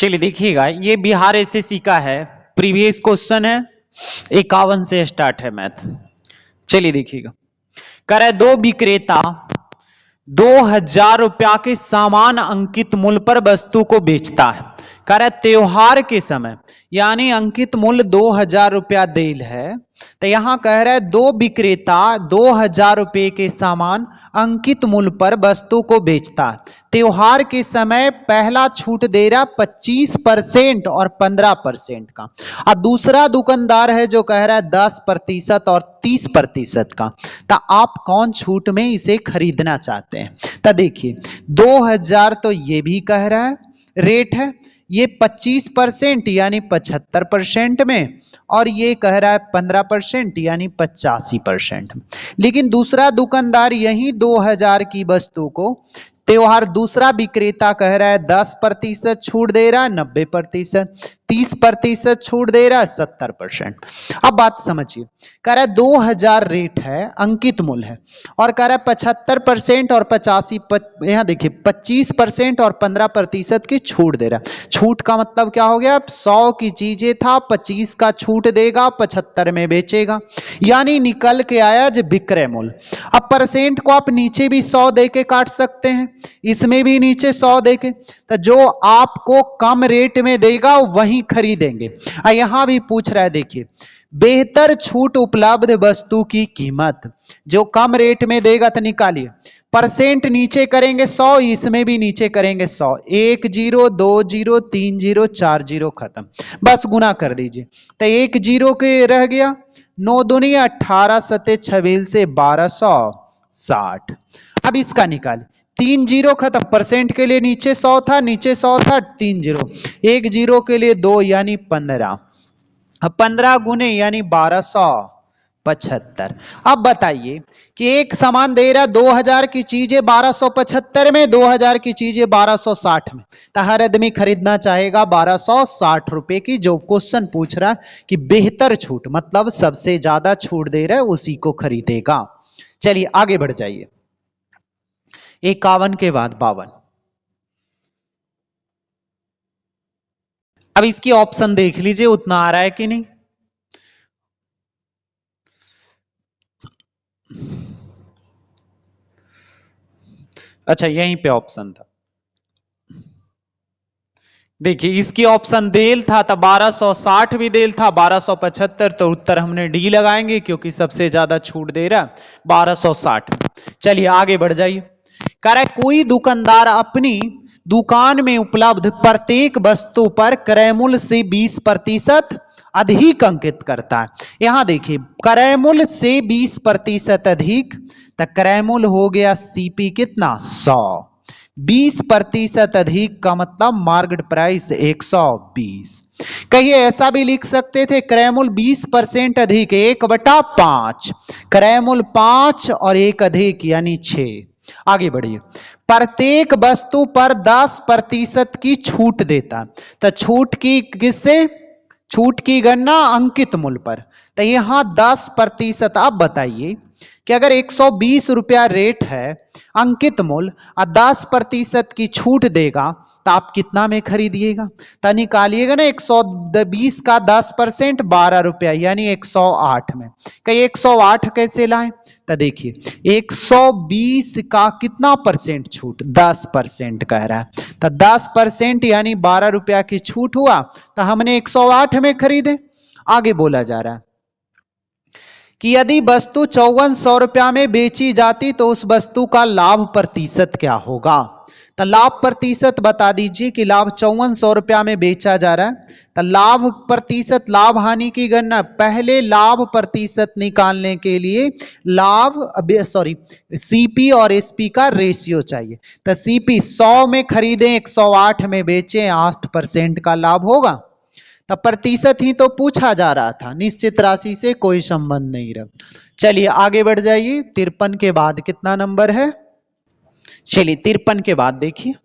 चलिए देखिएगा, ये बिहार एसएससी का है, प्रीवियस क्वेश्चन है, 51 से स्टार्ट है मैथ। चलिए देखिएगा, कह रहा है दो विक्रेता 2000 रुपया के समान अंकित मूल्य पर वस्तु को बेचता है। कह रहा है त्योहार के समय, यानी अंकित मूल्य 2000 रुपया देल है, तो यहां कह रहा है दो विक्रेता 2000 रुपये के समान अंकित मूल्य पर वस्तु को बेचता है। त्योहार के समय पहला छूट दे रहा 25% और 15% का, और दूसरा दुकानदार है जो कह रहा है 10% और 30% का। तो आप कौन छूट में इसे खरीदना चाहते हैं? तो देखिए 2000 तो ये भी कह रहा है रेट है, ये 25% यानी 75% में, और ये कह रहा है 15% यानी 85%। लेकिन दूसरा दुकानदार यही 2000 की वस्तु को त्योहार, दूसरा विक्रेता कह रहा है 10% छूट दे रहा है 90%, 30% छूट दे रहा है 70%। अब बात समझिए, कह रहा है 2000 रेट है, अंकित मूल्य है, और कह रहा है 75% और 85, यहां देखिए 25% और 15% की छूट दे रहा है। छूट का मतलब क्या हो गया? 100 की चीजें था, 25 का छूट देगा, 75 में बेचेगा, यानी निकल के आया जो विक्रय मूल्य। अब परसेंट को आप नीचे भी 100 दे के काट सकते हैं, इसमें भी नीचे 100 दे के, तो जो आपको कम रेट में देगा वही खरीदेंगे। यहां भी पूछ रहा है, देखिए बेहतर छूट उपलब्ध वस्तु की कीमत, जो कम रेट में देगा तो निकालिए। परसेंट नीचे करेंगे 100, इसमें भी नीचे करेंगे 100, 1 0 2 0 3 0 4 0 खत्म, बस गुना कर दीजिए। तो 1 0 के रह गया, 9 दूनी 18 सते 26 से 1260। अब इसका निकालिए, 3 0 खत्म, परसेंट के लिए नीचे 100 था, नीचे 100 था, 3 0, 1 0 के लिए 2 यानी 15, अब 15 गुने यानी 1275। अब बताइए कि एक सामान दे रहा 2000 की चीज है 1275 में, 2000 की चीज है 1260 में, तो हर आदमी खरीदना चाहेगा 1260 रुपए की। जो क्वेश्चन पूछ रहा है कि बेहतर छूट मतलब सबसे ज्यादा छूट दे रहा है उसी को खरीदेगा। चलिए आगे बढ़ जाइए, 51 के बाद 52। अब इसकी ऑप्शन देख लीजिए, उतना आ रहा है कि नहीं। अच्छा यहीं पे ऑप्शन था, देखिए इसकी ऑप्शन देल था तो 1260 भी देल था, 1275, तो उत्तर हमने डी लगाएंगे क्योंकि सबसे ज्यादा छूट दे रहा 1260। चलिए आगे बढ़ जाइए, कह रहा है कोई दुकानदार अपनी दुकान में उपलब्ध प्रत्येक वस्तु पर क्रय मूल्य से 20% अधिक अंकित करता है। यहां देखिए क्रय मूल्य से 20% अधिक, तो क्रय मूल्य हो गया सीपी कितना 100, 20% अधिक का मतलब मार्केट प्राइस 120। कहिए ऐसा भी लिख सकते थे क्रय मूल्य 20% अधिक 1/5, क्रय मूल्य 5 और 1 अधिक यानी 6। आगे बढ़िए, प्रत्येक वस्तु पर 10% की छूट देता, तो छूट की किससे? छूट की गणना अंकित मूल्य पर, तो यहां 10%। अब बताइए कि अगर 120 रुपया रेट है अंकित मूल्य और 10% की छूट देगा तो आप कितना में खरीदिएगा? तो निकालिएगा ना, 120 का 10% 12 रुपया यानी 108 में। कहीं 108 कैसे लाएं? तो देखिए 120 का कितना परसेंट छूट? 10% कह रहा है, तो 10% यानी 12 रुपया की छूट हुआ, तो हमने 108 में खरीदे। आगे बोला जा रहा है कि यदि वस्तु 5400 रुपया में बेची जाती तो उस वस्तु का लाभ प्रतिशत क्या होगा? तो लाभ प्रतिशत बता दीजिए कि लाभ 5400 रुपया में बेचा जा रहा है, तो लाभ प्रतिशत, लाभ हानि की गणना, पहले लाभ प्रतिशत निकालने के लिए लाभ सीपी और एसपी का रेशियो चाहिए। तो सीपी 100 में खरीदें 108 में बेचें, 8% का लाभ होगा। तब प्रतिशत ही तो पूछा जा रहा था, निश्चित राशि से कोई संबंध नहीं रहा। चलिए आगे बढ़ जाइए, 53 के बाद कितना नंबर है? चलिए 53 के बाद देखिए,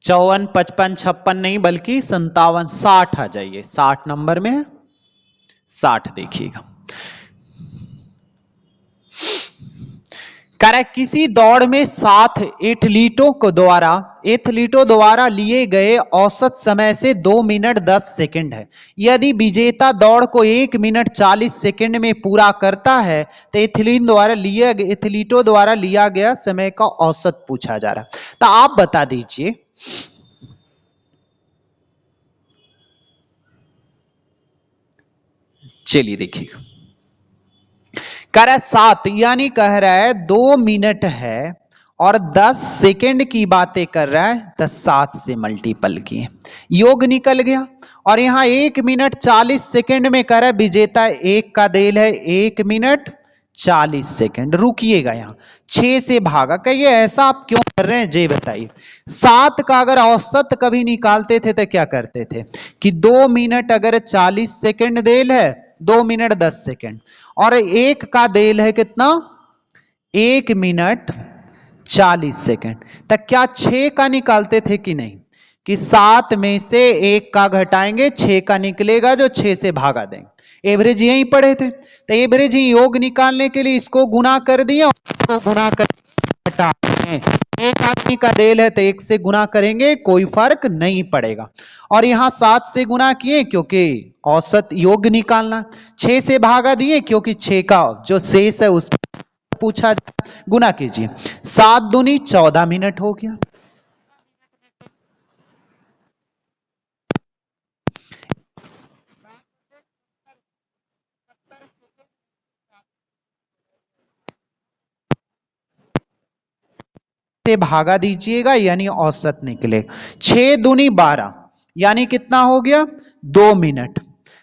54 55 56 नहीं बल्कि 57 60 आ जाइए, 60 नंबर में 60 देखिएगा। कह रहा है किसी दौड़ में 7 एथलीटों द्वारा लिए गए औसत समय से 2 मिनट 10 सेकंड है। यदि विजेता दौड़ को 1 मिनट 40 सेकंड में पूरा करता है तो एथलीटों द्वारा लिया गया समय का औसत पूछा जा रहा है। तो आप बता दीजिए, चलिए देखिए, कह रहा है 7 यानी कह रहा है 2 मिनट है और 10 सेकंड की बातें कर रहा है, तो 7 से मल्टीपल किए, योग निकल गया। और यहां 1 मिनट 40 सेकंड में कह रहा है विजेता एक का देल है 1 मिनट 40 सेकंड। रुकिएगा, यहां 6 से भागा, कहिए ऐसा आप क्यों कर रहे हैं जी बताइए। 7 का अगर औसत कभी निकालते थे तो क्या करते थे कि 2 मिनट अगर 40 सेकंड देल है, 2 मिनट 10 सेकंड, और एक का देल है कितना 1 मिनट 40 सेकंड, तक क्या 6 का निकालते थे कि नहीं, कि 7 में से 1 का घटाएंगे 6 का निकलेगा जो 6 से भागा देंगे। एवरेज यही पढ़े थे, तो एवरेज ही योग निकालने के लिए इसको गुना कर दिए और इसको गुना कर घटा दें। एक आदमी का देल है तो 1 से गुना करेंगे, कोई फर्क नहीं पड़ेगा। और यहां 7 से गुना किए क्योंकि औसत योग निकालना, 6 से भागा दिए क्योंकि 6 का जो शेष है उसको पूछा, गुना कीजिए, 7 दूनी 14 मिनट हो गया। से भागा दीजिएगा यानी औसत निकले, 6 दूनी 12 यानी कितना हो गया 2 मिनट।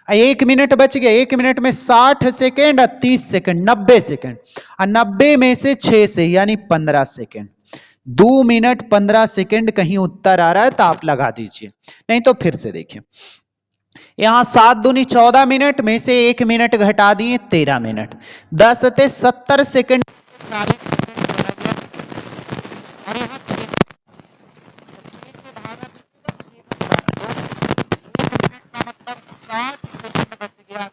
1 मिनट बच गया, 1 मिनट में 60 सेकेंड और 30 सेकेंड 90 सेकेंड, और 90 में से 6 से यानी 15 सेकेंड, 2 मिनट 15 सेकेंड कहीं उत्तर आ रहा है तो आप लगा दीजिए, नहीं तो फिर से देखिए, यहां 7 दूनी 14 मिनट में से 1 मिनट घटा दिए 13 मिनट, 10 से 70 सेकेंड, और यहाँ मतलब 60 सेकंड बच गया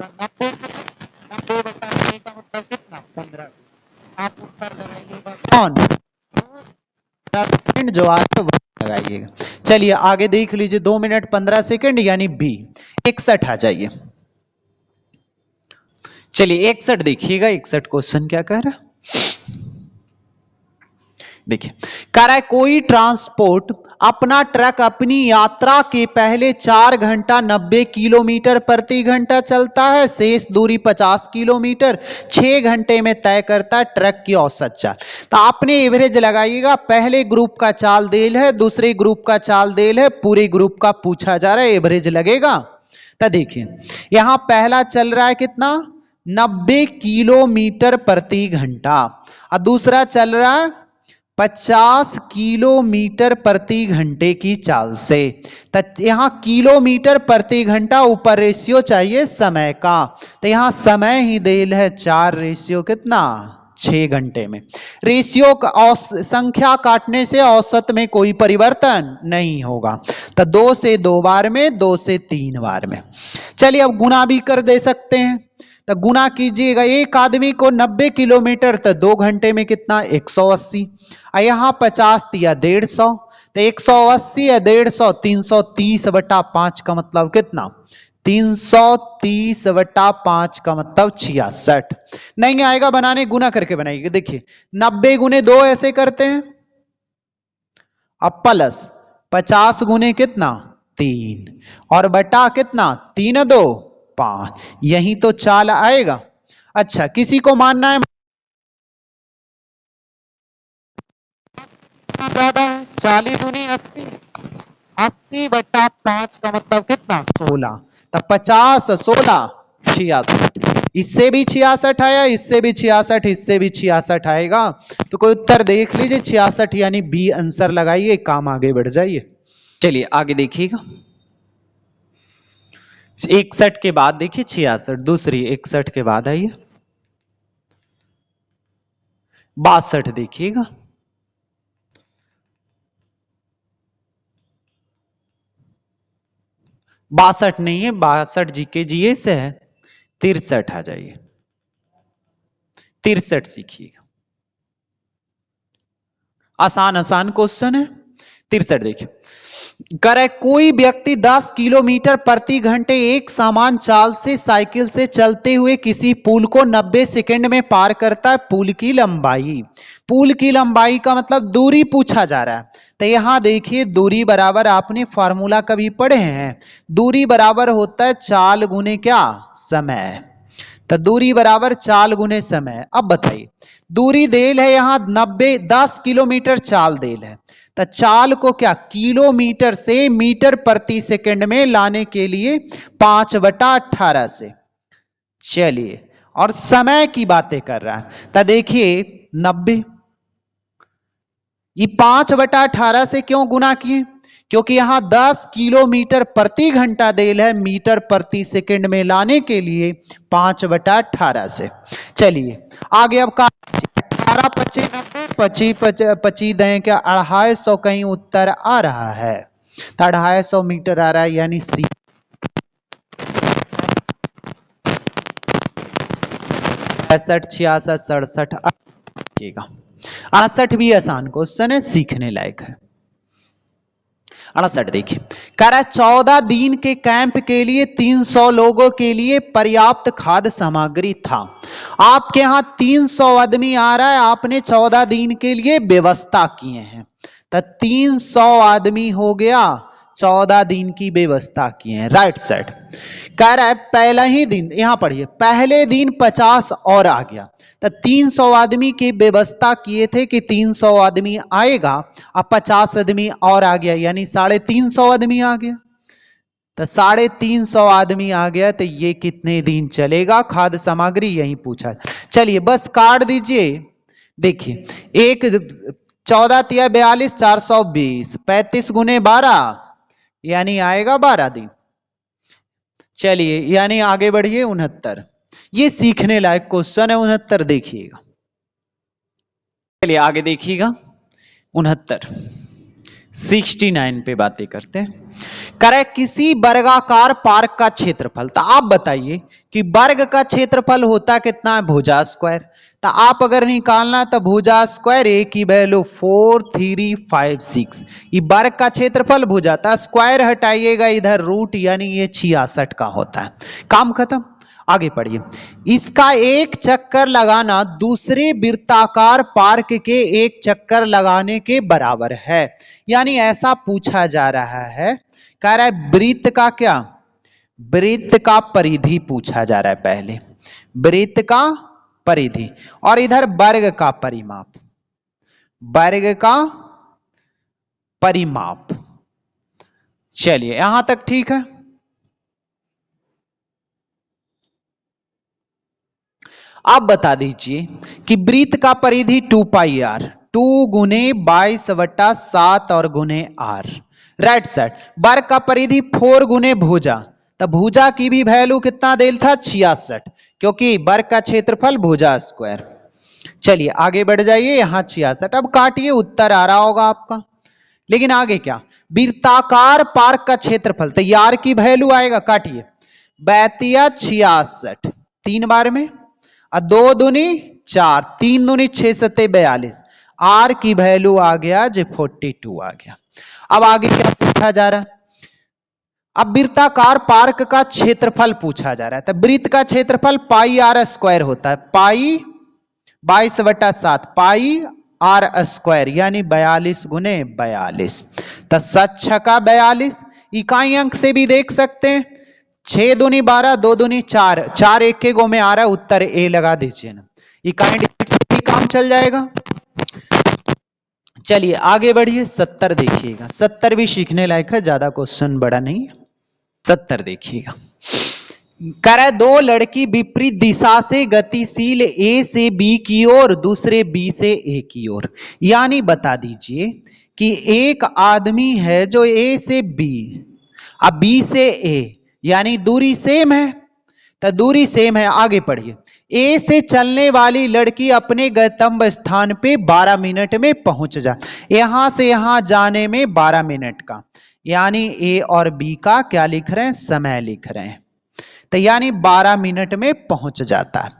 90 90 बटा 6 का मतलब कितना 15। आप उत्तर लगाइएगा कौन, सेकंड जो आए वो लगाइएगा। चलिए आगे देख लीजिए, 2 मिनट 15 सेकंड यानी बी 61 आ जाइए। चलिए 61 देखिएगा, 61 क्वेश्चन क्या कह रहा है, देखिए कह रहा है कोई ट्रांसपोर्ट अपना ट्रक अपनी यात्रा के पहले 4 घंटा 90 किलोमीटर प्रति घंटा चलता है, शेष दूरी 50 किलोमीटर 6 घंटे में तय करता है, ट्रक की औसत चाल। तो आपने एवरेज लगाइएगा, पहले ग्रुप का चाल देल है, दूसरे ग्रुप का चाल देल है, पूरे ग्रुप का पूछा जा रहा है, एवरेज लगेगा। तो देखिए यहां पहला चल रहा है कितना 90 किलोमीटर प्रति घंटा, और दूसरा चल रहा है 50 किलोमीटर प्रति घंटे की चाल से। यहां किलोमीटर प्रति घंटा, ऊपर रेशियो चाहिए समय का, तो यहां समय ही देल है 4, रेशियो कितना 6 घंटे में। रेशियो का संख्या काटने से औसत में कोई परिवर्तन नहीं होगा, तो 2 से 2 बार में, 2 से 3 बार में। चलिए अब गुना भी कर दे सकते हैं, तो गुना कीजिएगा, एक आदमी को 90 किलोमीटर, तो 2 घंटे में कितना 180, यहां 50 दिया 150, तो 180 या 150 330 बटा 5 का मतलब कितना 330 बटा 5 का मतलब 66। नहीं आएगा बनाने, गुना करके बनाइए, देखिए 90 गुने 2 ऐसे करते हैं, अब प्लस 50 गुने कितना 3, और बटा कितना 3 2 5, यही तो चाल आएगा। अच्छा किसी को मानना है ज्यादा है, 40 दूनी 80, 80 बटा 5 का मतलब कितना 16, तब 50 16 66, इससे भी 66 आया, इससे भी 66, इससे भी 66 आएगा, तो कोई उत्तर देख लीजिए 66 यानी बी आंसर लगाइए, काम आगे बढ़ जाइए। चलिए आगे देखिएगा, 61 के बाद देखिए 66, दूसरी 61 के बाद आइए 62 देखिएगा, 62 नहीं है, 62 जीके जीए से है, 63 आ जाइए, 63 सीखिएगा। आसान आसान क्वेश्चन है। 63 देखिए, करे कोई व्यक्ति 10 किलोमीटर प्रति घंटे एक समान चाल से साइकिल से चलते हुए किसी पुल को 90 सेकंड में पार करता है। पुल की लंबाई का मतलब दूरी पूछा जा रहा है। तो यहां देखिए, दूरी बराबर, आपने फार्मूला कभी पढ़े हैं, दूरी बराबर होता है चाल गुने क्या, समय। तो दूरी बराबर चाल गुने समय। अब बताइए, दूरी देल है यहां 10 किलोमीटर चाल देल है, तो चाल को क्या किलोमीटर से मीटर प्रति सेकंड में लाने के लिए 5/18 से, चलिए, और समय की बातें कर रहा है, तो देखिए 90, ये 5/18 से क्यों गुना किए, क्योंकि यहां 10 किलोमीटर प्रति घंटा देल है, मीटर प्रति सेकंड में लाने के लिए 5/18 से। चलिए आगे, अब का 18 25 दें क्या, 250 कहीं उत्तर आ रहा है, तो 250 मीटर आ रहा है, यानी सी। 65 66 67 68 भी आसान क्वेश्चन है, सीखने लायक है। 68 देखिए, कह रहा है 14 दिन के कैंप के लिए 300 लोगों के लिए पर्याप्त खाद्य सामग्री था। आपके यहां 300 आदमी आ रहा है, आपने 14 दिन के लिए व्यवस्था किए हैं, तो 300 आदमी हो गया, 14 दिन की व्यवस्था किए हैं। राइट साइड कह रहा है पहला ही दिन, यहां पढ़िए, पहले दिन 50 और आ गया, तो 300 आदमी की व्यवस्था किए थे कि 300 आदमी आएगा, अब 50 आदमी और आ गया, यानी 350 आदमी आ गया, तो 350 आदमी आ गया, तो ये कितने दिन चलेगा खाद्य सामग्री, यही पूछा। चलिए बस काट दीजिए। देखिए, एक 14 तिया 42 420, 35 गुने 12, यानी आएगा 12 दिन। चलिए, यानी आगे बढ़िए 69, ये सीखने लायक क्वेश्चन है 69, देखिएगा। चलिए आगे देखिएगा 69, 69 पे बातें करते हैं। करे किसी वर्गाकार पार्क का क्षेत्रफल, तो आप बताइए कि वर्ग का क्षेत्रफल होता कितना है, भुजा स्क्वायर, तो आप अगर निकालना तो भुजा स्क्वायर ए की वैल्यू 4356, ये वर्ग का क्षेत्रफल भुजा था, स्क्वायर हटाइएगा इधर रूट, यानी ये 66 का होता है, काम खत्म। आगे पढ़िए, इसका एक चक्कर लगाना दूसरे वृत्ताकार पार्क के एक चक्कर लगाने के बराबर है, यानी ऐसा पूछा जा रहा है, कह रहा है वृत्त का क्या, वृत्त का परिधि पूछा जा रहा है, पहले वृत्त का परिधि, और इधर वर्ग का परिमाप, वर्ग का परिमाप। चलिए यहां तक ठीक है। आप बता दीजिए कि वृत्त का परिधि 2πr, 2 गुने 22/7 और गुने r। राइट साइड वर्ग का परिधि 4 गुने भुजा, तो भुजा की भी वैल्यू कितना देल था, 66, क्योंकि वर्ग का क्षेत्रफल भुजा स्क्वायर। चलिए आगे बढ़ जाइए, यहां 66, अब काटिए, उत्तर आ रहा होगा आपका। लेकिन आगे क्या, वृत्ताकार पार्क का क्षेत्रफल, तो यार की वैल्यू आएगा, काटिए, 62 3 बार में, 2 दूनी 4, 3 दूनी 6 सत्ते 42, आर की वैल्यू आ गया जो 42 आ गया। अब आगे क्या पूछा जा रहा है, अब वृत्ताकार पार्क का क्षेत्रफल पूछा जा रहा है, तो वृत्त का क्षेत्रफल पाई आर स्क्वायर होता है, पाई 22/7 पाई आर स्क्वायर, यानी 42 गुने 42, तो 7 का 42, इकाई अंक से भी देख सकते हैं, 6 दूनी 12, 2 दूनी 4, 4 एक के गो में आ रहा है, उत्तर ए लगा दीजिए ना, इकाई डिजिट से भी काम चल जाएगा। चलिए आगे बढ़िए, 70 देखिएगा, 70 भी सीखने लायक है, ज्यादा क्वेश्चन बड़ा नहीं है। 70 देखिएगा, करे 2 लड़की विपरीत दिशा से गतिशील ए से बी की ओर, दूसरे बी से ए की ओर, यानी बता दीजिए कि एक आदमी है जो ए से बी, अब बी से ए, यानी दूरी सेम है, तो दूरी सेम है। आगे पढ़िए, ए से चलने वाली लड़की अपने गंतव्य स्थान पे 12 मिनट में पहुंच जा, यहां से यहां जाने में 12 मिनट का, यानी ए और बी का क्या लिख रहे हैं, समय लिख रहे हैं। तो यानी 12 मिनट में पहुंच जाता है।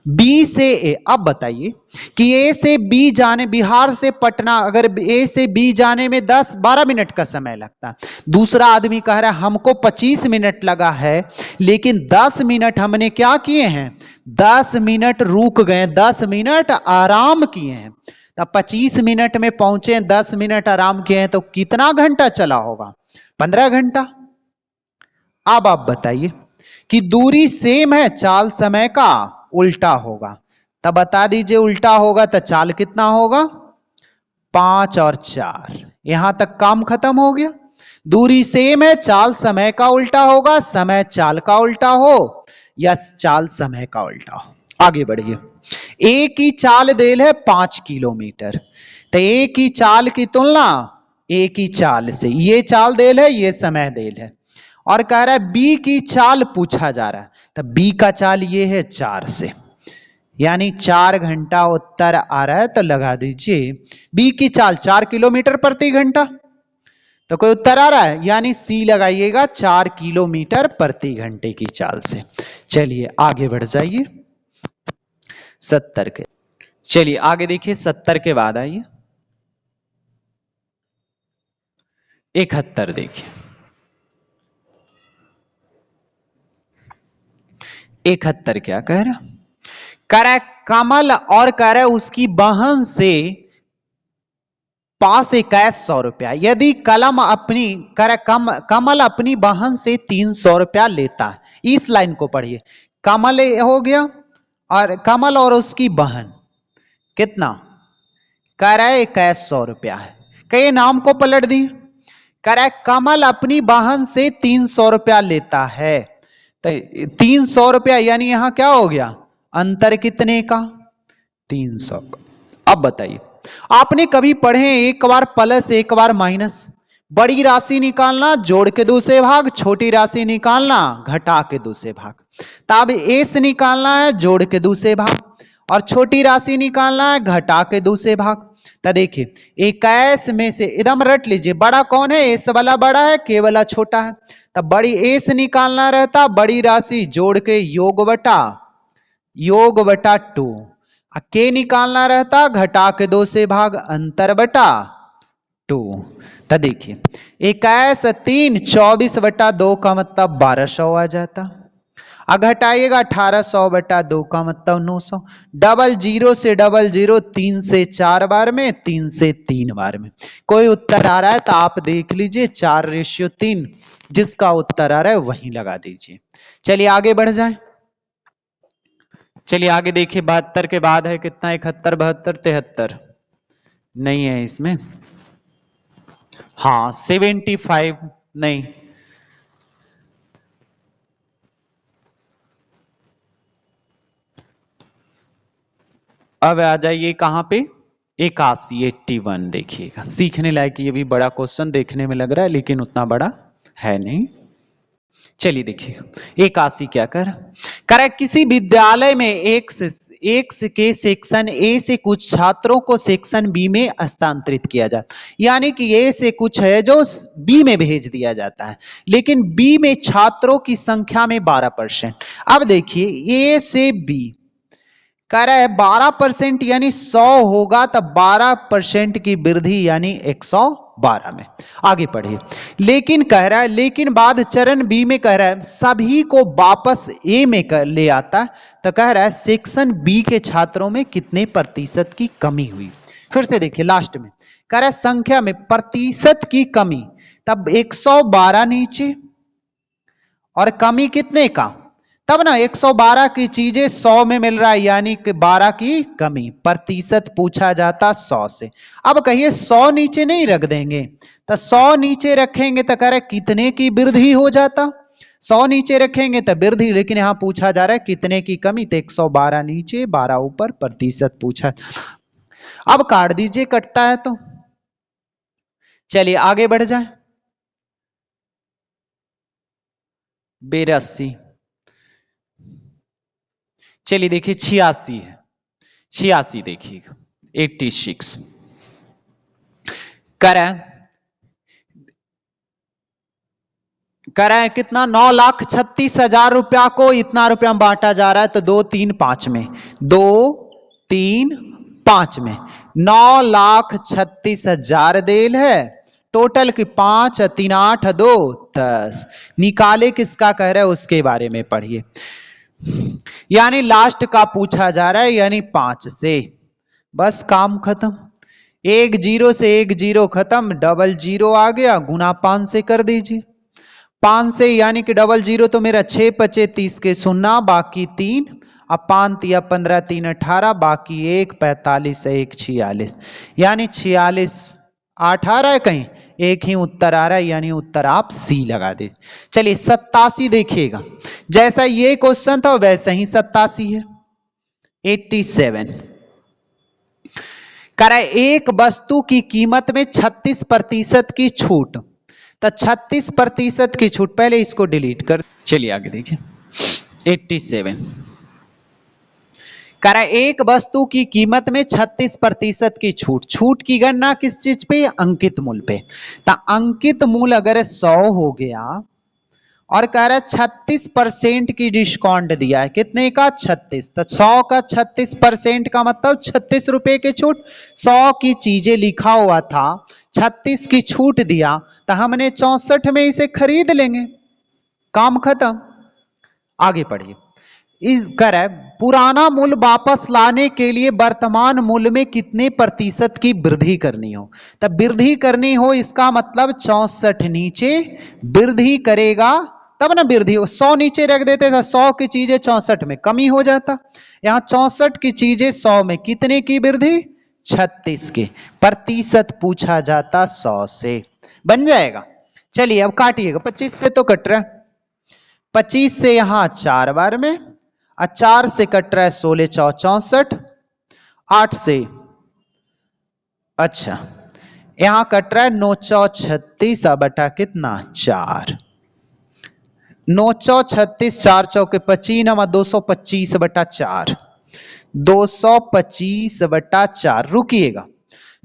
बी से ए, अब बताइए कि ए से बी जाने, बिहार से पटना, अगर ए से बी जाने में 10-12 मिनट का समय लगता है। दूसरा आदमी कह रहा है हमको 25 मिनट लगा है, लेकिन 10 मिनट हमने क्या किए हैं, 10 मिनट रुक गए, 10 मिनट आराम किए हैं। तब 25 मिनट में पहुंचे, 10 मिनट आराम किए हैं, तो कितना घंटा चला होगा, 15 घंटा। अब आप बताइए कि दूरी सेम है, चाल समय का उल्टा होगा, तब बता दीजिए उल्टा होगा तो चाल कितना होगा, 5 और 4। यहां तक काम खत्म हो गया। दूरी सेम है, चाल समय का उल्टा होगा, समय चाल का उल्टा हो या चाल समय का उल्टा हो। आगे बढ़िए। ए की चाल देल है 5 किलोमीटर, तो ए की चाल की तुलना ए की चाल से, ये चाल देल है, ये समय देल है, और कह रहा है बी की चाल पूछा जा रहा है, तो बी का चाल ये है 4 से, यानी 4 घंटा उत्तर आ रहा है। तो लगा दीजिए बी की चाल 4 किलोमीटर प्रति घंटा, तो कोई उत्तर आ रहा है, यानी सी लगाइएगा, 4 किलोमीटर प्रति घंटे की चाल से। चलिए आगे बढ़ जाइए 70 के। चलिए आगे देखिए 70 के बाद आइए 71 देखिए। 71 क्या कह रहा, कह रहा है कमल और कह रहा है उसकी बहन से पास 2100 रुपया, यदि कमल अपनी बहन से 300 रुपया लेता है। इस लाइन को पढ़िए, कमल हो गया और कमल और उसकी बहन कितना, कह रहा है 2100 रुपया है, कई नाम को पलट दिए। कह रहा है कमल अपनी बहन से 300 रुपया लेता है, तो 300 रुपया यानी यहां क्या हो गया, अंतर कितने का, 300 का। अब बताइए, आपने कभी पढ़े एक बार प्लस एक बार माइनस, बड़ी राशि निकालना जोड़ के दूसरे भाग, छोटी राशि निकालना घटा के दूसरे भाग। तब एस निकालना है जोड़ के दूसरे भाग, और छोटी राशि निकालना है घटा के दूसरे भाग। तो देखिए 21 में से एकदम रट लीजिए, बड़ा कौन है, एस वाला बड़ा है, के वाला छोटा है। तब बड़ी एस निकालना रहता, बड़ी राशि जोड़ के योग बटा 2, के निकालना रहता घटा के 2 से भाग, अंतर बटा 2। तो देखिए 21 3 24 बटा 2 का मतलब 1200 आ जाता, अब घटाइएगा 1800 बटा 2 का मतलब 900, डबल जीरो से डबल जीरो, 3 से 4 बार में, 3 से 3 बार में। कोई उत्तर आ रहा है तो आप देख लीजिए 4:3, जिसका उत्तर आ रहा है वहीं लगा दीजिए। चलिए आगे बढ़ जाए। चलिए आगे देखिए 72 के बाद है कितना, 71 72 73 नहीं है इसमें, हाँ 75 नहीं, अब आ जाइए कहां पे, 81 81 देखिएगा, सीखने लायक ये भी बड़ा क्वेश्चन देखने में लग रहा है लेकिन उतना बड़ा है नहीं। चलिए देखिए 81 क्या कर किसी विद्यालय में एक के सेक्शन ए से कुछ छात्रों को सेक्शन बी में स्थानांतरित किया जाता, यानी कि ए से कुछ है जो बी में भेज दिया जाता है, लेकिन बी में छात्रों की संख्या में 12%। अब देखिए ए से बी कह रहा है 12% यानी 100 होगा, तब 12% की वृद्धि यानी 112 में। आगे पढ़िए, लेकिन कह रहा है, लेकिन बाद चरण बी में कह रहा है सभी को वापस ए में ले आता है, तो कह रहा है सेक्शन बी के छात्रों में कितने प्रतिशत की कमी हुई। फिर से देखिए लास्ट में कह रहा है संख्या में प्रतिशत की कमी, तब 112 नीचे और कमी कितने का, तब ना 112 की चीजें 100 में मिल रहा है, यानी कि 12 की कमी, प्रतिशत पूछा जाता 100 से। अब कहिए 100 नीचे नहीं रख देंगे, तो 100 नीचे रखेंगे तो कह रहे कितने की वृद्धि हो जाता, 100 नीचे रखेंगे तो वृद्धि, लेकिन यहां पूछा जा रहा है कितने की कमी, तो 112 नीचे 12 ऊपर, प्रतिशत पूछा। अब काट दीजिए कटता है तो। चलिए आगे बढ़ जाए 82। चलिए देखिए 86 है, 86 देखिएगा 86 करें कह रहा है कितना 9,36,000 रुपया को इतना रुपया में बांटा जा रहा है, तो 2 3 5 में, 2 3 5 में 9,36,000 देल है टोटल की 5 3 8 2 10 निकाले किसका कह रहा है उसके बारे में पढ़िए। यानी लास्ट का पूछा जा रहा है यानी 5 से, बस काम खत्म। 1 0 से 1 0 खत्म, डबल 0 आ गया, गुना 5 से कर दीजिए। 5 से यानी कि डबल 0 तो मेरा 6 पचे 30 के 0 बाकी 3, अब 5 या 15 3 18 बाकी 1 45 1 46, यानी 46 8 आ रहा है कहीं, एक ही उत्तर आ रहा है, यानी उत्तर आप सी लगा दे। चलिए 87 देखिएगा, जैसा ये क्वेश्चन था वैसा ही 87 है। 87 कह रहा है एक वस्तु की कीमत में 36% की छूट, तो 36% की छूट, पहले इसको डिलीट कर, चलिए आगे देखिए। 87 कह रहा है एक वस्तु की कीमत में 36% की छूट, छूट की गणना किस चीज पे, अंकित मूल्य पे। तो अंकित मूल्य अगर 100 हो गया और कह रहा है 36% की डिस्काउंट दिया है, कितने का 36, तो 100 का 36% का मतलब 36 रुपए की छूट। 100 की चीजें लिखा हुआ था, 36 की छूट दिया, तो हमने 64 में इसे खरीद लेंगे, काम खत्म। आगे पढ़िए। इस कर पुराना मूल्य वापस लाने के लिए वर्तमान मूल्य में कितने प्रतिशत की वृद्धि करनी हो, तब वृद्धि करनी हो इसका मतलब 64 नीचे वृद्धि करेगा तब ना वृद्धि हो। 100 नीचे रख देते थे, 100 की चीजें 64 में कमी हो जाता, यहां 64 की चीजें 100 में कितने की वृद्धि, 36 के प्रतिशत पूछा जाता 100 से, बन जाएगा। चलिए अब काटिएगा, 25 से तो कट रहा है, 25 से यहां 4 बार में, 4 से कट रहा है 16 4 64, 8 से अच्छा यहां कट रहा है 9 4 36 बटा कितना 4, 9 4 36 4 चौके 25 नमा 225 बटा 4, 225 बटा 4। रुकिएगा,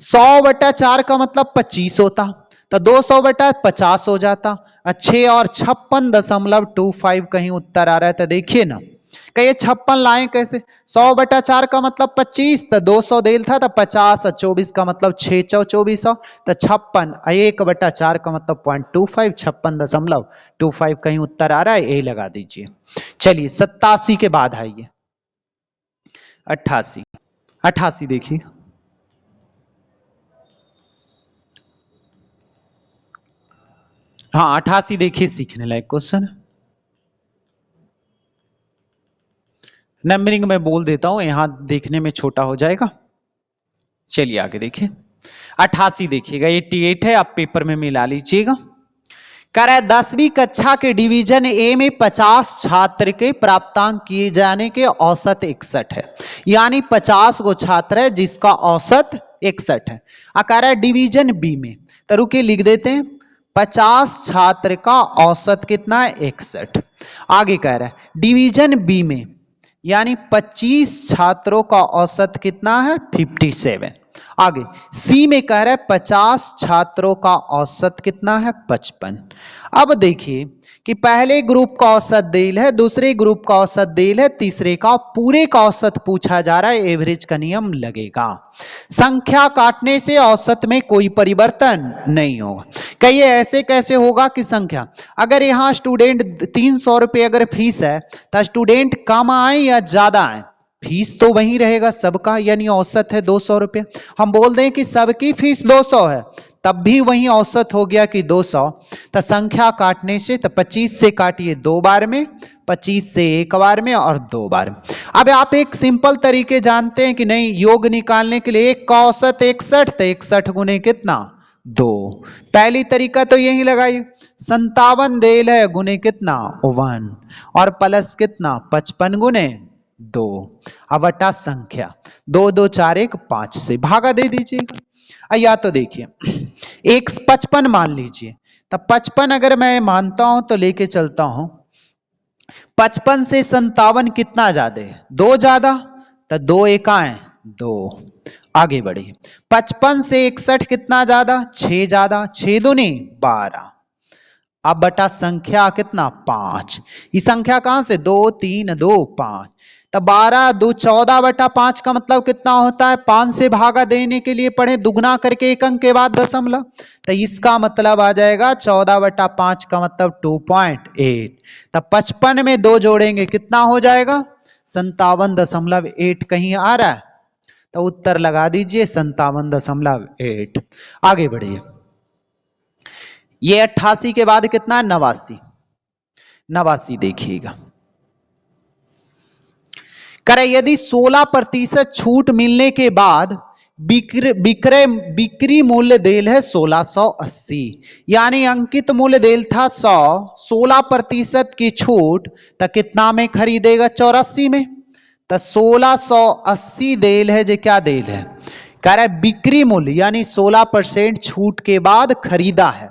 100 बटा 4 का मतलब 25 होता, तो 200 बटा 50 हो जाता। 6 और 56.25 कहीं उत्तर आ रहा है, तो देखिए ना कहिए 56 लाएं कैसे, 100 बटा 4 का मतलब 25, तो 200 देल था तो 50 और 24 का मतलब 6 4 2400, तो 56 1 बटा 4 का मतलब 0.25, 56.25 कहीं उत्तर आ रहा है, ए लगा दीजिए। चलिए 87 के बाद आइए 88, 88 देखिए। हाँ 88 देखिए, सीखने लायक क्वेश्चन। नंबरिंग में बोल देता हूं, यहां देखने में छोटा हो जाएगा। चलिए आगे देखिए 88 देखिएगा, 88 है, आप पेपर में मिला लीजिएगा। कह रहा है 10वीं कक्षा के डिवीजन ए में 50 छात्र के प्राप्तांक किए जाने के औसत 61 है, यानी 50 को छात्र है जिसका औसत 61 है। कह रहा है डिवीजन बी में, तो रुके लिख देते हैं 50 छात्र का औसत कितना है 61। आगे कह रहा है डिवीजन बी में यानी 25 छात्रों का औसत कितना है 57। आगे सी में कह रहा है 50 छात्रों का औसत कितना है 55। अब देखिए कि पहले ग्रुप का औसत देल है, दूसरे ग्रुप का औसत देल है, तीसरे का, पूरे का औसत पूछा जा रहा है, एवरेज का नियम लगेगा। संख्या काटने से औसत में कोई परिवर्तन नहीं होगा। कहिए ऐसे कैसे होगा कि संख्या, अगर यहां स्टूडेंट 300 रुपये अगर फीस है तो स्टूडेंट कम आए या ज्यादा आए, फीस तो वही रहेगा सबका, यानी औसत है 200 रुपये। हम बोल दें कि सबकी फीस 200 है, तब भी वही औसत हो गया कि 200। तो संख्या काटने से, तो 25 से काटिए 2 बार में, 25 से 1 बार में और 2 बार में। अब आप एक सिंपल तरीके जानते हैं कि नहीं, योग निकालने के लिए एक का औसत 61, तो 61 गुने कितना 2। पहली तरीका तो यही लगाइए, 57 देल है गुने कितना 1 और प्लस कितना 55 गुने 2, अब अटा संख्या 2 2 4 1 5 से भागा दे दीजिएगा। या तो देखिए 155 मान लीजिए, तब 55 अगर मैं मानता हूं तो लेके चलता हूं, 55 से 57 कितना ज्यादा है 2 ज्यादा, तो 2 एका है 2। आगे बढ़िए 55 से 61 कितना ज्यादा 6 ज्यादा, 6 दूनी 12। अब बटा संख्या कितना 5, ये संख्या कहां से 2 3 2 5, तो 12 2 14/5 का मतलब कितना होता है, 5 से भागा देने के लिए पढ़े दुगना करके एक अंक के बाद दशमलव, तो इसका मतलब आ जाएगा 14/5 का मतलब 2.8, तब 55 में 2 जोड़ेंगे कितना हो जाएगा 57.8, कहीं आ रहा है तो उत्तर लगा दीजिए 57.8। आगे बढ़िए, ये 88 के बाद कितना है 89, 89 देखिएगा, करे यदि 16% छूट मिलने के बाद बिक्री मूल्य देल है 1680, यानी अंकित मूल्य देल था 100, 16% की छूट तो कितना में खरीदेगा 84 में, तो 1680 देल है जो क्या देल है, कह रहा है बिक्री मूल्य यानी 16% छूट के बाद खरीदा है,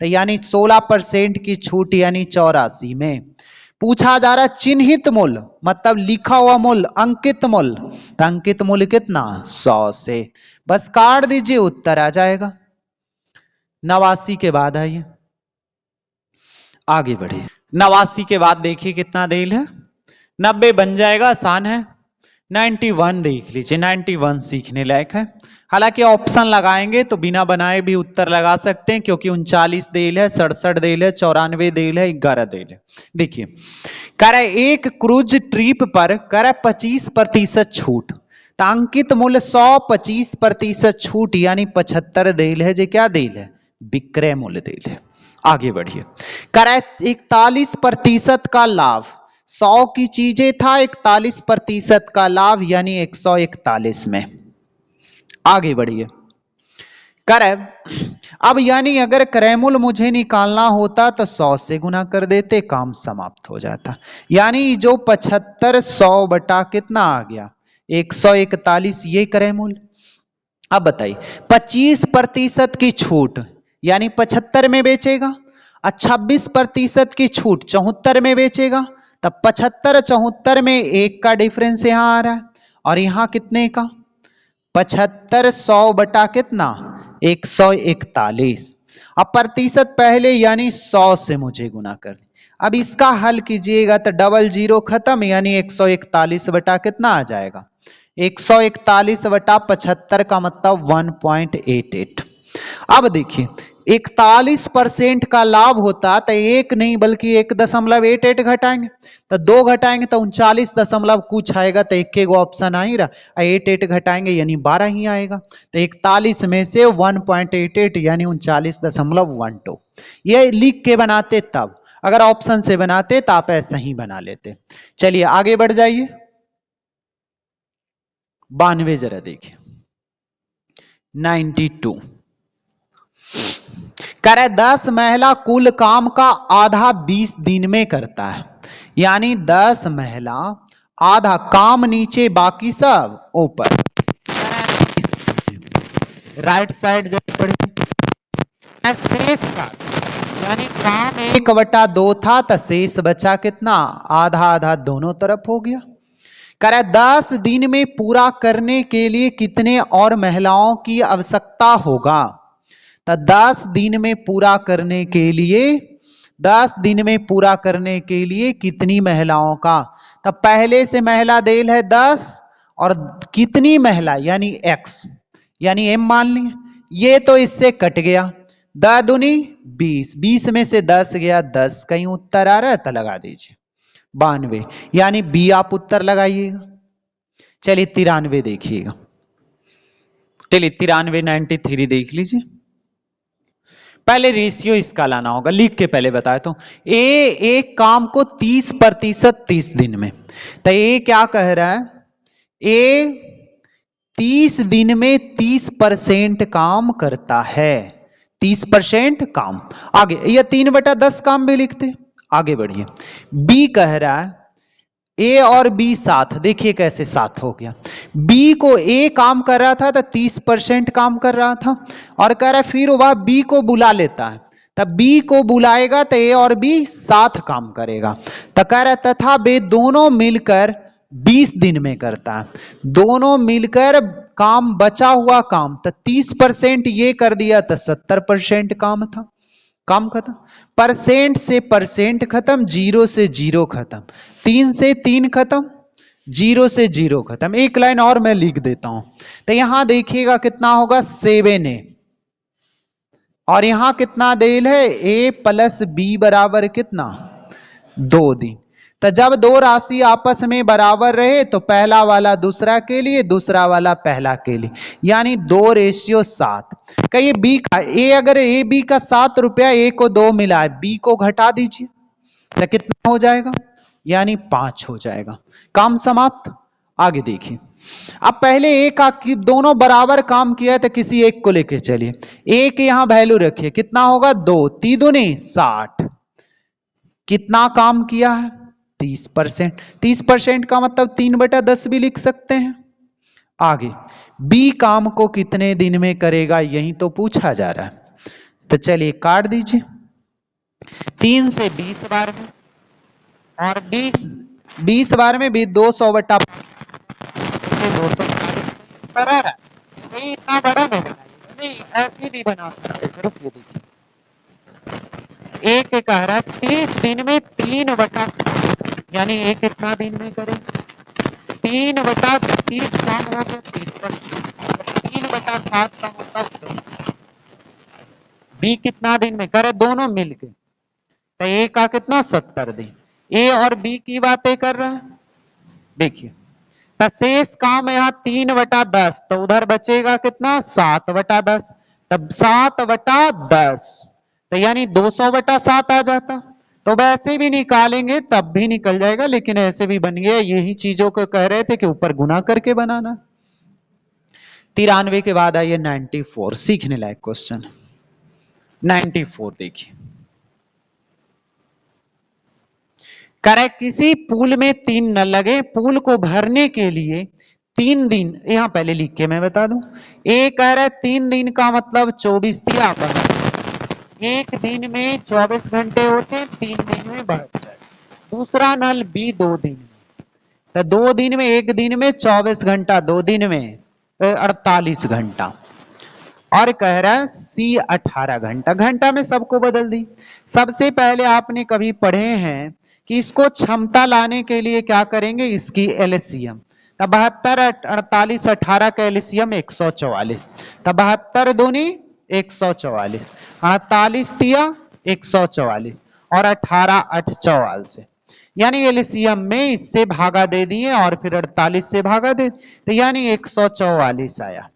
तो यानी 16% की छूट यानी 84 में। पूछा जा रहा है चिन्हित मूल्य मतलब लिखा हुआ मूल्य, अंकित मूल्य, तो अंकित मूल्य कितना 100 से, बस काट दीजिए उत्तर आ जाएगा। 89 के बाद आइए आगे बढ़े, 89 के बाद देखिए कितना देल है, 90 बन जाएगा, आसान है। 91 देख लीजिए, 91 सीखने लायक है, हालांकि ऑप्शन लगाएंगे तो बिना बनाए भी उत्तर लगा सकते हैं, क्योंकि 39 देल है, 67 देल है, 94 देल है, 11 देल है। देखिए कह रहा है एक क्रूज ट्रिप पर कह रहा है 25% छूट, तो अंकित मूल्य 100, 25% छूट यानी 75 देल है, जो क्या देल है विक्रय मूल्य देल है। आगे बढ़िए, कह रहा है 41% का लाभ, 100 की चीजें था, 41% का लाभ यानी 141 में। आगे बढ़िए, करे अब यानी अगर क्रयमूल्य मुझे निकालना होता तो 100 से गुना कर देते, काम समाप्त हो जाता, यानी जो 75 100 बटा कितना आ गया 141, ये क्रयमूल्य। अब बताइए 25% की छूट यानी 75 में बेचेगा, और 26% की छूट 74 में बेचेगा, तब 75 74 में 1 का डिफरेंस यहां आ रहा है, और यहां कितने का 75 100 बटा कितना 141। अब प्रतिशत पहले यानी 100 से मुझे गुना कर, अब इसका हल कीजिएगा तो डबल जीरो खत्म, यानी 141 बटा कितना आ जाएगा 141 बटा 75 का मतलब 1.88। अब देखिए 41% का लाभ होता तो एक नहीं बल्कि 1.88 घटाएंगे, तो 2 घटाएंगे तो 39 कुछ आएगा, तो एक गो ऑप्शन आ ही रहा, 88 घटाएंगे यानी 12 ही आएगा, तो 41 में से 1.88 यानी 39.12। ये लिख के बनाते तब, अगर ऑप्शन से बनाते तो आप ऐसा ही बना लेते। चलिए आगे बढ़ जाइए, 92 जरा देखिए, 92 कह रहे 10 महिला कुल काम का आधा 20 दिन में करता है, यानी 10 महिला आधा काम नीचे बाकी सब ऊपर, राइट साइड जब पढ़िए शेष का, यानी काम 1/2 था तो शेष बचा कितना आधा आधा दोनों तरफ हो गया। कह रहा है 10 दिन में पूरा करने के लिए कितने और महिलाओं की आवश्यकता होगा, तो 10 दिन में पूरा करने के लिए 10 दिन में पूरा करने के लिए कितनी महिलाओं का, तो पहले से महिला देल है 10 और कितनी महिला यानी x यानी m मान ली, ये तो इससे कट गया, 10 दूनी 20, 20 में से 10 गया 10, कहीं उत्तर आ रहा है तो लगा दीजिए 92, यानी बी आप उत्तर लगाइएगा। चलिए 93 देखिएगा, चलिए 93 93 देख लीजिए, पहले रेशियो इसका लाना होगा, लिख के पहले बताया तो एक काम को 30% 30 दिन में, तो ये क्या कह रहा है ए 30 दिन में 30% काम करता है, 30% काम। आगे ये 3/10 काम भी लिखते, आगे बढ़िए, बी कह रहा है ए और बी साथ, देखिए कैसे साथ हो गया, बी को ए काम कर रहा था तो 30% काम कर रहा था, और कह रहा है फिर वह बी को बुला लेता है, तब बी को बुलाएगा तो ए और बी साथ काम करेगा, तो कह रहा है तथा वे दोनों मिलकर 20 दिन में करता है, दोनों मिलकर काम बचा हुआ काम तो 30% ये कर दिया तो 70% काम था। काम खत्म, परसेंट से परसेंट खत्म, जीरो से जीरो खत्म, 3 से 3 खत्म, जीरो से जीरो खत्म। एक लाइन और मैं लिख देता हूं, तो यहां देखिएगा कितना होगा 7a, और यहां कितना देल है a प्लस बी बराबर कितना 2 दिन। तो जब दो राशि आपस में बराबर रहे तो पहला वाला दूसरा के लिए, दूसरा वाला पहला के लिए, यानी 2:7। कहिए बी का ए, अगर ए बी का 7 रुपया, ए को 2 मिला है, बी को घटा दीजिए तो कितना हो जाएगा, यानी 5 हो जाएगा। काम समाप्त। आगे देखिए, अब पहले एक दोनों बराबर काम किया है तो किसी एक को लेके चलिए, एक यहां वैल्यू रखिए, कितना होगा 2, 3 दूनी 60, कितना काम किया है 30%। 30% का मतलब 3/10 भी लिख सकते हैं। आगे बी काम को कितने दिन में करेगा, यही तो पूछा जा रहा है, तो चलिए काट दीजिए, 3 से 20 बार में, और 20 बार में भी 200/5, 200 बराबर है। नहीं इतना बड़ा नहीं बनाइएगा, नहीं ऐसे नहीं बना सकते। रुकिए देखिए, एक कह रहा है 30 दिन में 3/7, यानी एक कितना दिन में करें 3/30 काम हो गया 30%, 3/7 का मतलब बी कितना दिन में करे, दोनों मिलके, तो ए का कितना 70 दिन। ए और बी की बातें कर रहा है। देखिए तो शेष काम यहाँ 3/10, तो उधर बचेगा कितना 7/10, तब 7/10, तो यानी 200/7 आ जाता। तो वैसे भी निकालेंगे तब भी निकल जाएगा, लेकिन ऐसे भी बन गया। यही चीजों को कह रहे थे कि ऊपर गुना करके बनाना। 93 के बाद आइए 94, सीखने लायक क्वेश्चन 94। देखिए करे किसी पुल में 3 नल लगे, पुल को भरने के लिए 3 दिन, यहां पहले लिख के मैं बता दूं, ए कह रहा है 3 दिन का मतलब 24 दिया, एक दिन में 24 घंटे होते हैं, 3 दिन में भर जाए। दूसरा नल बी 2 दिन में, तो 2 दिन में, एक दिन में 24 घंटा, 2 दिन में 48 घंटा, और कह रहा है सी 18 घंटा। घंटा में सबको बदल दी। सबसे पहले आपने कभी पढ़े हैं कि इसको क्षमता लाने के लिए क्या करेंगे, इसकी एलसीएम, तब 72 48 18 का एलसीएम 144, तब 72 दूनी 144, 48 दिया 144, और 18 8 44, यानी एलसीएम में इससे भागा दे दिए और फिर 48 से भागा दे, तो यानी 144 आया।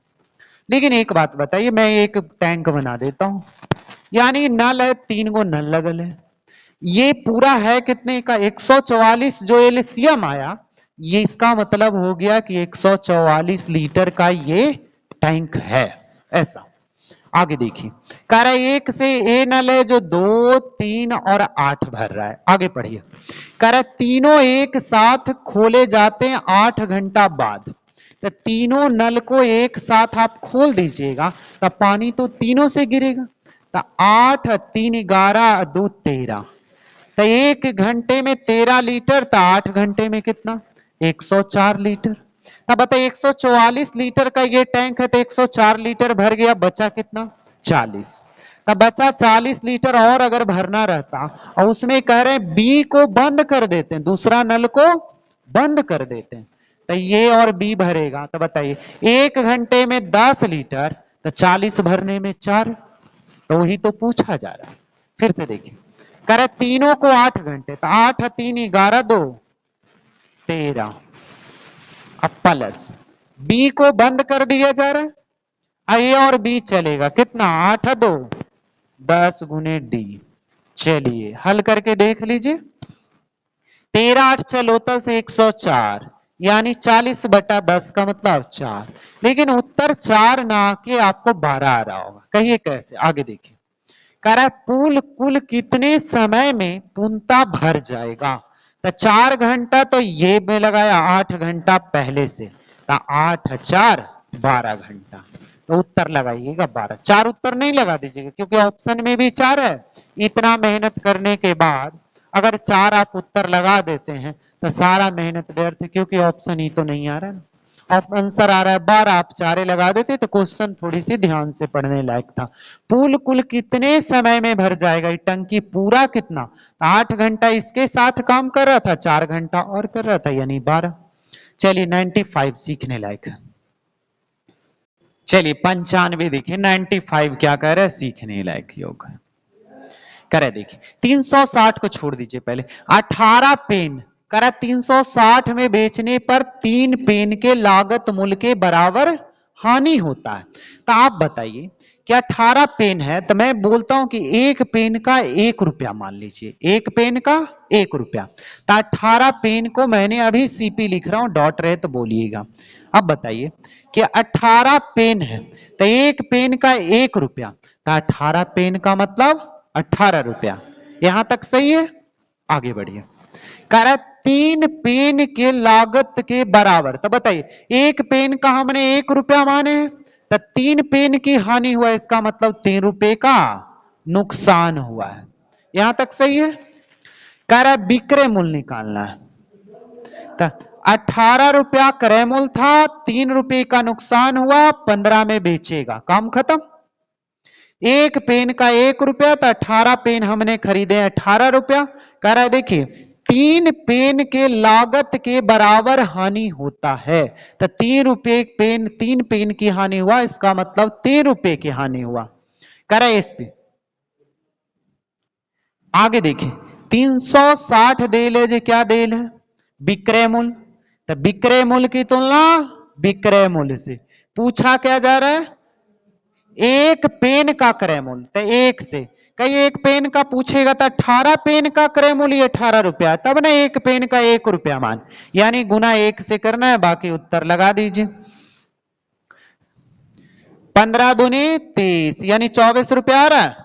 लेकिन एक बात बताइए, मैं एक टैंक बना देता हूं, यानी नल है, 3 गो नल लगल है, ये पूरा है कितने का 144, जो एलसीएम आया, ये इसका मतलब हो गया कि 144 लीटर का ये टैंक है। ऐसा आगे देखिए, कह रहा है एक से ए नल है जो 2 3 और 8 भर रहा है। आगे पढ़िए, कह रहा है तीनों एक साथ खोले जाते हैं 8 घंटा बाद, तो तीनों नल को एक साथ आप खोल दीजिएगा तो पानी तो तीनों से गिरेगा, तो 8 3 11 2 13, तो 1 घंटे में 13 लीटर, तो 8 घंटे में कितना 104 लीटर। तब बताइए 144 लीटर का ये टैंक है, तो 104 लीटर भर गया, बचा कितना 40, तब बचा 40 लीटर और अगर भरना रहता, और उसमें कह रहे हैं बी को बंद कर देते हैं, दूसरा नल को बंद कर देते हैं, तो ये और बी भरेगा। तो बताइए 1 घंटे में 10 लीटर, तो 40 भरने में 4, तो वही तो पूछा जा रहा है। फिर से देखिए, कह रहे तीनों को 8 घंटे, तो 8 3 11 2 13, अब प्लस बी को बंद कर दिया जा रहा है, ए और बी चलेगा, कितना 8 2 10 गुने डी। चलिए हल करके देख लीजिए, 13 8 चलोतल से 104, यानी 40/10 का मतलब 4, लेकिन उत्तर 4 ना के आपको 12 आ रहा होगा। कहिए कैसे, आगे देखिए, कह रहा है पुल कुल कितने समय में पूर्णतः भर जाएगा, तो 4 घंटा, तो ये में लगाया 8 घंटा पहले से, तो 8 4 12 घंटा, तो उत्तर लगाइएगा 12। 4 उत्तर नहीं लगा दीजिएगा, क्योंकि ऑप्शन में भी 4 है। इतना मेहनत करने के बाद अगर 4 आप उत्तर लगा देते हैं तो सारा मेहनत व्यर्थ है, क्योंकि ऑप्शन ही तो नहीं आ रहा है। अब आंसर आ रहा है 12, आप चारे लगा देते तो क्वेश्चन थोड़ी सी ध्यान से पढ़ने लायक था। पूल कुल कितने समय में भर जाएगा, ये टंकी पूरा कितना, 8 घंटा इसके साथ काम कर रहा था, 4 घंटा और कर रहा था, यानी 12। चलिए 95 सीखने लायक है। चलिए 95 देखिए, 95 क्या कह रहा है, सीखने लायक योग है। करे देखिए 360 को छोड़ दीजिए पहले, 18 पेन करा 360 में बेचने पर 3 पेन के लागत मूल्य के बराबर हानि होता है। तो आप बताइए कि 18 पेन है, तो मैं बोलता हूं कि एक पेन का 1 रुपया मान लीजिए, एक पेन का 1 रुपया। तो 18 पेन को मैंने अभी सीपी लिख रहा हूं, डॉट रहे तो बोलिएगा। अब बताइए कि 18 पेन है तो एक पेन का 1 रुपया, तो 18 पेन का मतलब 18 रुपया। यहां तक सही है, आगे बढ़िए। कह रहा 3 पेन के लागत के बराबर, तो बताइए एक पेन का हमने 1 रुपया माने हैं, तो 3 पेन की हानि हुआ, इसका मतलब 3 रुपए का नुकसान हुआ है। यहां तक सही है। कह रहा विक्रय मूल्य निकालना है, तो 18 रुपया क्रय मूल्य था, 3 रुपए का नुकसान हुआ, 15 में बेचेगा, काम खत्म। एक पेन का 1 रुपया, तो 18 पेन हमने खरीदे 18 रुपया। कह रहा है देखिए 3 पेन के लागत के बराबर हानि होता है, तो 3 रुपए पेन, 3 पेन की हानि हुआ, इसका मतलब 3 रुपए की हानि हुआ। कह रहा है इस पे आगे देखिए 360 देल है, जो क्या देल है, विक्रय मूल्य। तो विक्रय मूल्य की तुलना विक्रय मूल्य से, पूछा क्या जा रहा है, एक पेन का क्रय मूल्य, तो एक से कई एक पेन का पूछेगा तो 18 पेन का क्रय मूल्य 18 रुपया, तब ना एक पेन का 1 रुपया मान, यानी गुना 1 से करना है, बाकी उत्तर लगा दीजिए। 15 दूनी 30, यानी 24 रुपया आ रहा है।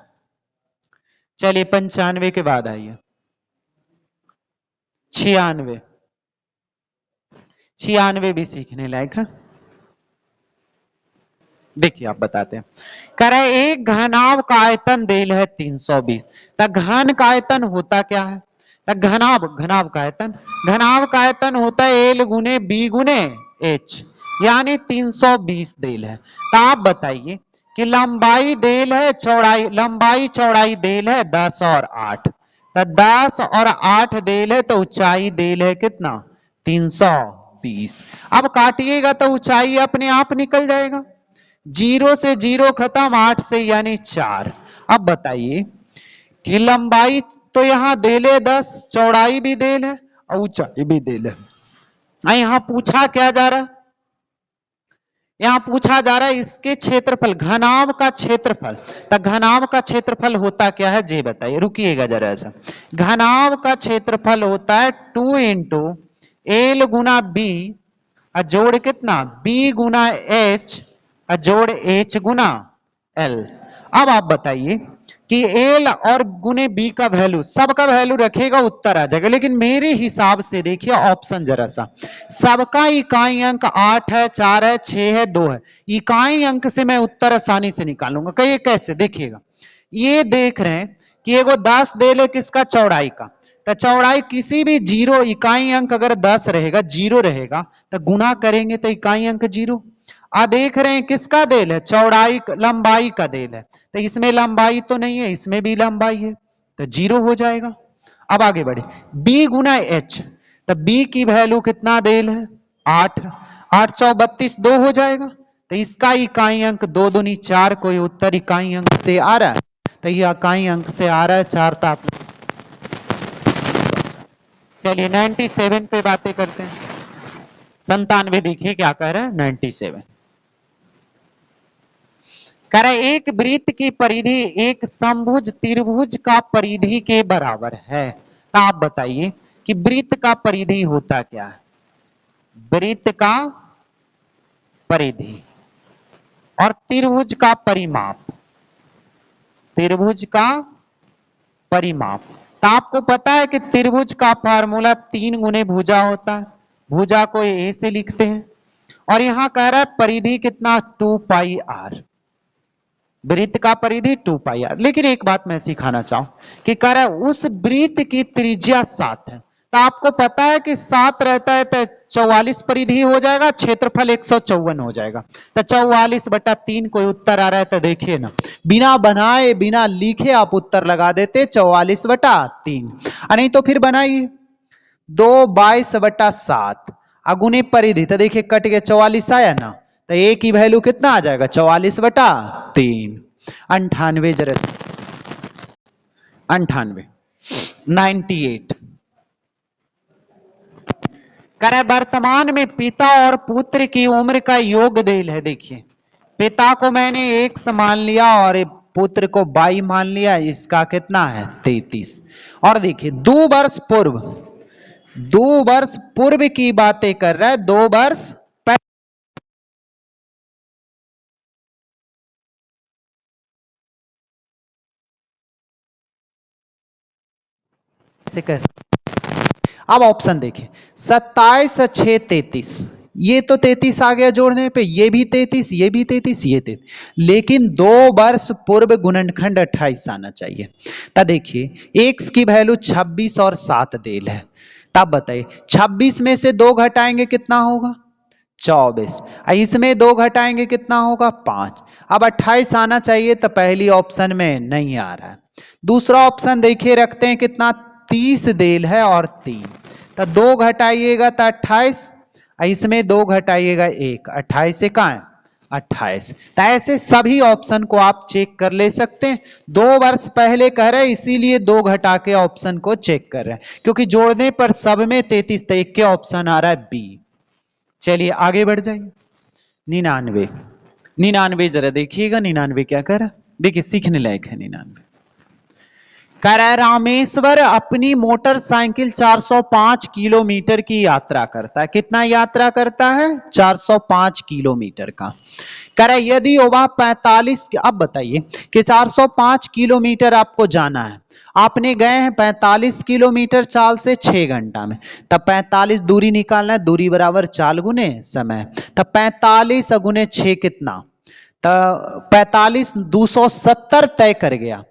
चलिए 95 के बाद आइए 96, 96 भी सीखने लायक है। देखिए आप बताते हैं, कह रहे एक घनाभ का आयतन देल है 320, तो घन का आयतन होता क्या है, तो घनाभ, घनाभ का आयतन, घनाभ का आयतन होता है एल गुने बी गुने एच, यानी 320 देल है। तो आप बताइए कि लंबाई देल है, चौड़ाई, लंबाई चौड़ाई देल है 10 और 8, तो 10 और 8 देल है, तो ऊंचाई देल है कितना, 320। अब काटिएगा तो ऊंचाई अपने आप निकल जाएगा, 0 से 0 खत्म, 8 से यानी 4। अब बताइए कि लंबाई तो यहां देल है 10, चौड़ाई भी देल है और ऊंचाई भी देल है। यहां पूछा क्या जा रहा है, यहां पूछा जा रहा है इसके क्षेत्रफल, घनाभ का क्षेत्रफल। तो घनाभ का क्षेत्रफल होता क्या है जे बताइए, रुकिएगा जरा सा। घनाभ का क्षेत्रफल होता है 2 इंटू एल गुना बी, जोड़ कितना, बी गुना एच, जोड़ एच गुना एल। अब आप बताइए कि एल और गुने बी का वैल्यू, सबका वैल्यू रखेगा उत्तर आ जाएगा, लेकिन मेरे हिसाब से देखिए ऑप्शन जरा सा, सबका इकाई अंक 8 है, 4 है, 6 है, 2 है, इकाई अंक से मैं उत्तर आसानी से निकालूंगा। कहिए कैसे, देखिएगा ये देख रहे हैं कि एगो 10 दे ले किसका, चौड़ाई का, तो चौड़ाई किसी भी 0 इकाई अंक अगर 10 रहेगा, 0 रहेगा, तो गुना करेंगे तो इकाई अंक 0। आ देख रहे हैं किसका देल है, चौड़ाई, लंबाई का देल है, तो इसमें लंबाई तो नहीं है, इसमें भी लंबाई है, तो 0 हो जाएगा। अब आगे बढ़े, b गुना एच, तो b की वैल्यू कितना देल है, 8, 8 चौ 32, 2 हो जाएगा, तो इसका इकाई अंक 2 दूनी 4, कोई उत्तर इकाई अंक से आ रहा है, तो ये इकाई अंक से आ रहा है 4। तो आप चलिए 97 पे बातें करते हैं। 97 देखिए क्या कह रहा है, 97 कह रहा है एक वृत्त की परिधि एक समभुज त्रिभुज का परिधि के बराबर है। तो आप बताइए कि वृत्त का परिधि होता क्या है, वृत्त का परिधि और त्रिभुज का परिमाप, त्रिभुज का परिमाप। तो आपको पता है कि त्रिभुज का फार्मूला 3 गुने भुजा होता है, भुजा को ए से लिखते हैं, और यहां कह रहा है परिधि कितना, 2 पाई आर, वृत्त का परिधि 2 पाई आर। लेकिन एक बात मैं सिखाना चाहूं कि कह रहा है उस वृत्त की त्रिज्या 7 है, तो आपको पता है कि 7 रहता है तो 44 परिधि हो जाएगा, क्षेत्रफल 154 हो जाएगा। तो 44/3 कोई उत्तर आ रहा है तो देखिए ना, बिना बनाए बिना लिखे आप उत्तर लगा देते 44/3। नहीं तो फिर बनाइए 2 22/7 अगुने परिधि, तो देखिए कट के 44 आया ना, तो ए की वैल्यू कितना आ जाएगा 44/3। 98 जरा 98 98 करे वर्तमान में पिता और पुत्र की उम्र का योग देल है। देखिए पिता को मैंने x मान लिया और पुत्र को y मान लिया, इसका कितना है 33। और देखिए 2 वर्ष पूर्व की बातें कर रहा है, 2 वर्ष से कैसे। अब ऑप्शन देखिए 27 6 33, ये तो 33 आ गया जोड़ने पे, ये भी 33 ये भी 33 ये 33, लेकिन 2 वर्ष पूर्व गुणनखंड 28 आना चाहिए। तब देखिए x की वैल्यू 26 और 7 देल है, तब बताइए 26 में से 2 घटाएंगे कितना होगा 24, इसमें 2 घटाएंगे कितना होगा 5। अब 28 आना चाहिए तो पहली ऑप्शन में नहीं आ रहा है। दूसरा ऑप्शन देखिए रखते हैं कितना 30 देल है और 3, तो 2 घटाइएगा तो 28, इसमें 2 घटाइएगा 1, 28 से कहां है 28। तो ऐसे सभी ऑप्शन को आप चेक कर ले सकते हैं। 2 वर्ष पहले कह रहे हैं इसीलिए 2 घटा के ऑप्शन को चेक कर रहे हैं, क्योंकि जोड़ने पर सब में 33 तो एक के ऑप्शन आ रहा है बी। चलिए आगे बढ़ जाइए 99 99 जरा देखिएगा 99 क्या कर रहा, देखिए सीखने लायक है 99। कह रहा है रामेश्वर अपनी मोटरसाइकिल 405 किलोमीटर की यात्रा करता है। कितना यात्रा करता है 405 किलोमीटर का। कह रहा है यदि वह 45, अब बताइए कि 405 किलोमीटर आपको जाना है, आपने गए हैं 45 किलोमीटर चाल से 6 घंटा में, तब 45 दूरी निकालना है, दूरी बराबर 4 गुने समय, तब 45 गुने 6 कितना, तो 45 270 तय कर गया।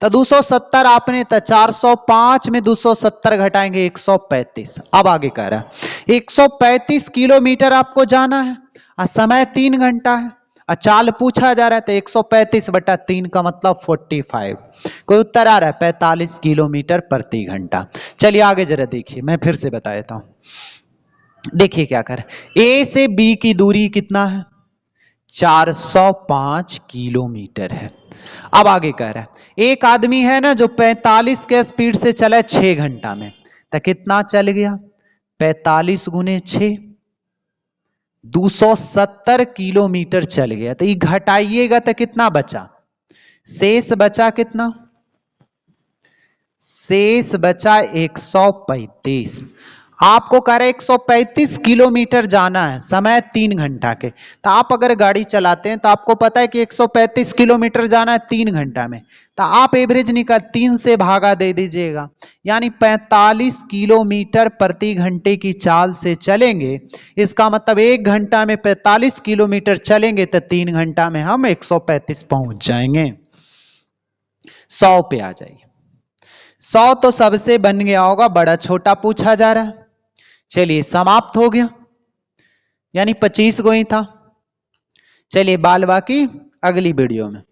तो 270 आपने, तो 405 में 270 घटाएंगे 135। अब आगे कह रहा है 135 किलोमीटर आपको जाना है और समय 3 घंटा है और चाल पूछा जा रहा है, तो 135/3 का मतलब 45। कोई उत्तर आ रहा है 45 किलोमीटर प्रति घंटा। चलिए आगे जरा देखिए, मैं फिर से बता देता हूं। देखिए क्या कर, ए से बी की दूरी कितना है 405 किलोमीटर है। अब आगे कह रहा है एक आदमी है ना जो 45 के स्पीड से चला 6 घंटा में, तो कितना चल गया 45 गुने 6 270 किलोमीटर चल गया। तो ये घटाइएगा तो कितना बचा, शेष बचा कितना, शेष बचा 135। आपको कह रहे 135 किलोमीटर जाना है, समय 3 घंटा के, तो आप अगर गाड़ी चलाते हैं तो आपको पता है कि 135 किलोमीटर जाना है 3 घंटा में, तो आप एवरेज निकाल 3 से भागा दे दीजिएगा, यानी 45 किलोमीटर प्रति घंटे की चाल से चलेंगे। इसका मतलब 1 घंटा में 45 किलोमीटर चलेंगे तो 3 घंटा में हम 135 पहुंच जाएंगे। 100 पे आ जाइए। 100 तो सबसे बन गया होगा, बड़ा छोटा पूछा जा रहा है। चलिए समाप्त हो गया, यानी 25 को ही था। चलिए बाल बाकी अगली वीडियो में।